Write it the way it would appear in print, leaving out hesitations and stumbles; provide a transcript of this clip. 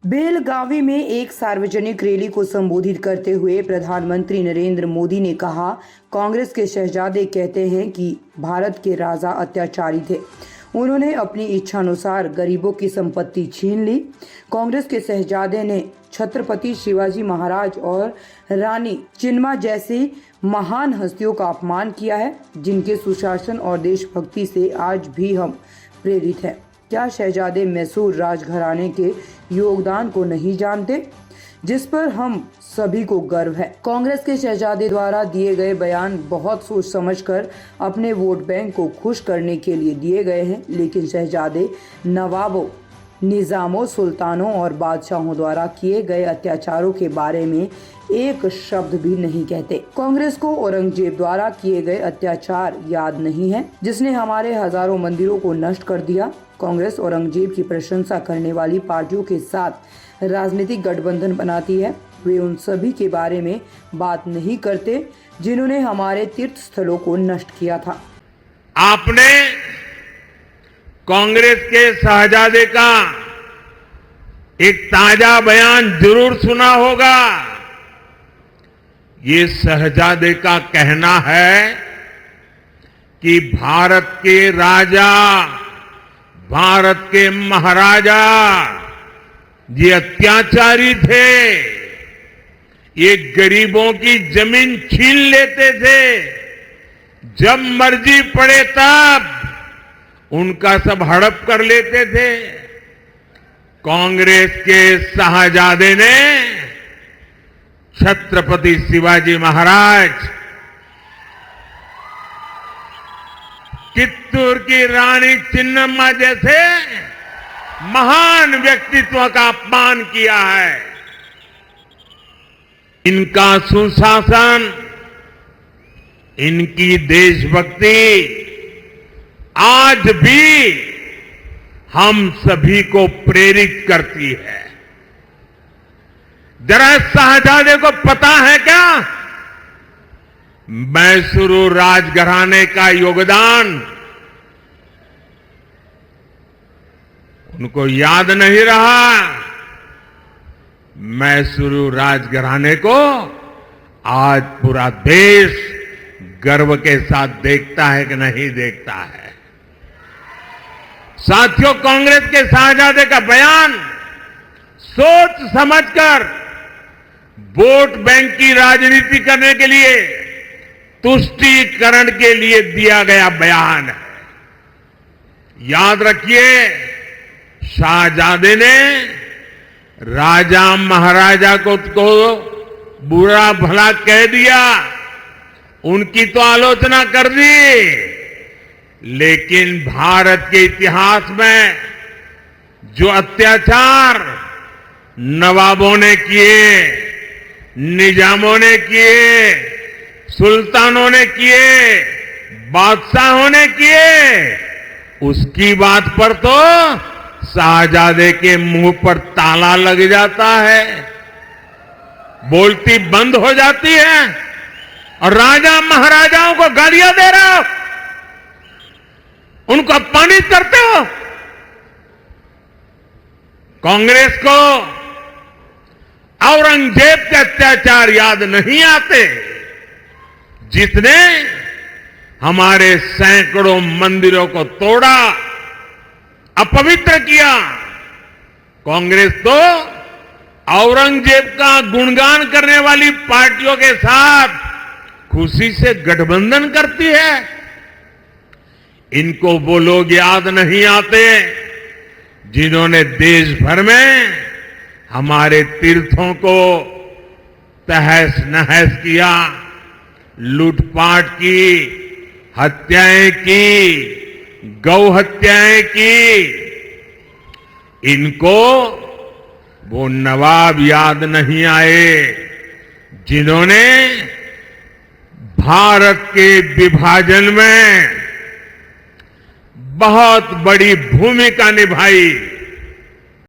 बेलगावी में एक सार्वजनिक रैली को संबोधित करते हुए प्रधानमंत्री नरेंद्र मोदी ने कहा, कांग्रेस के शहजादे कहते हैं कि भारत के राजा अत्याचारी थे। उन्होंने अपनी इच्छानुसार गरीबों की संपत्ति छीन ली। कांग्रेस के शहजादे ने छत्रपति शिवाजी महाराज और रानी चिन्नम्मा जैसी महान हस्तियों का अपमान किया है, जिनके सुशासन और देशभक्ति से आज भी हम प्रेरित हैं। क्या शहजादे मैसूर राजघराने के योगदान को नहीं जानते, जिस पर हम सभी को गर्व है। कांग्रेस के शहजादे द्वारा दिए गए बयान बहुत सोच समझकर अपने वोट बैंक को खुश करने के लिए दिए गए हैं, लेकिन शहजादे नवाबों, निजामों, सुल्तानों और बादशाहों द्वारा किए गए अत्याचारों के बारे में एक शब्द भी नहीं कहते। कांग्रेस को औरंगजेब द्वारा किए गए अत्याचार याद नहीं है, जिसने हमारे हजारों मंदिरों को नष्ट कर दिया। कांग्रेस औरंगजेब की प्रशंसा करने वाली पार्टियों के साथ राजनीतिक गठबंधन बनाती है। वे उन सभी के बारे में बात नहीं करते जिन्होंने हमारे तीर्थ स्थलों को नष्ट किया था। आपने कांग्रेस के शहजादे का एक ताजा बयान जरूर सुना होगा। ये शहजादे का कहना है कि भारत के राजा, भारत के महाराजा ये अत्याचारी थे। ये गरीबों की जमीन छीन लेते थे, जब मर्जी पड़े तब उनका सब हड़प कर लेते थे। कांग्रेस के शहजादे ने छत्रपति शिवाजी महाराज, चित्तूर की रानी चिन्नम्मा जैसे महान व्यक्तित्व का अपमान किया है। इनका सुशासन, इनकी देशभक्ति आज भी हम सभी को प्रेरित करती है। जरा शहजादे को पता है क्या, मैसूर राजघराने का योगदान उनको याद नहीं रहा। मैसूर राजघराने को आज पूरा देश गर्व के साथ देखता है कि नहीं देखता है। साथियों, कांग्रेस के शहजादे का बयान सोच समझकर वोट बैंक की राजनीति करने के लिए, तुष्टीकरण के लिए दिया गया बयान है। याद रखिए, शाहजादे ने राजा महाराजा को बुरा भला कह दिया, उनकी तो आलोचना कर दी, लेकिन भारत के इतिहास में जो अत्याचार नवाबों ने किए, निजामों ने किए, सुल्तानों ने किए, बादशाहों ने किए, उसकी बात पर तो शाहजादे के मुंह पर ताला लग जाता है, बोलती बंद हो जाती है और राजा महाराजाओं को गालियां दे रहे हो, उनको अपमानित करते हो। कांग्रेस को औरंगजेब के अत्याचार याद नहीं आते, जिसने हमारे सैकड़ों मंदिरों को तोड़ा, अपवित्र किया। कांग्रेस तो औरंगजेब का गुणगान करने वाली पार्टियों के साथ खुशी से गठबंधन करती है। इनको वो लोग याद नहीं आते जिन्होंने देश भर में हमारे तीर्थों को तहस नहस किया, लूटपाट की, हत्याएं की, गौ हत्याएं की। इनको वो नवाब याद नहीं आए जिन्होंने भारत के विभाजन में बहुत बड़ी भूमिका निभाई।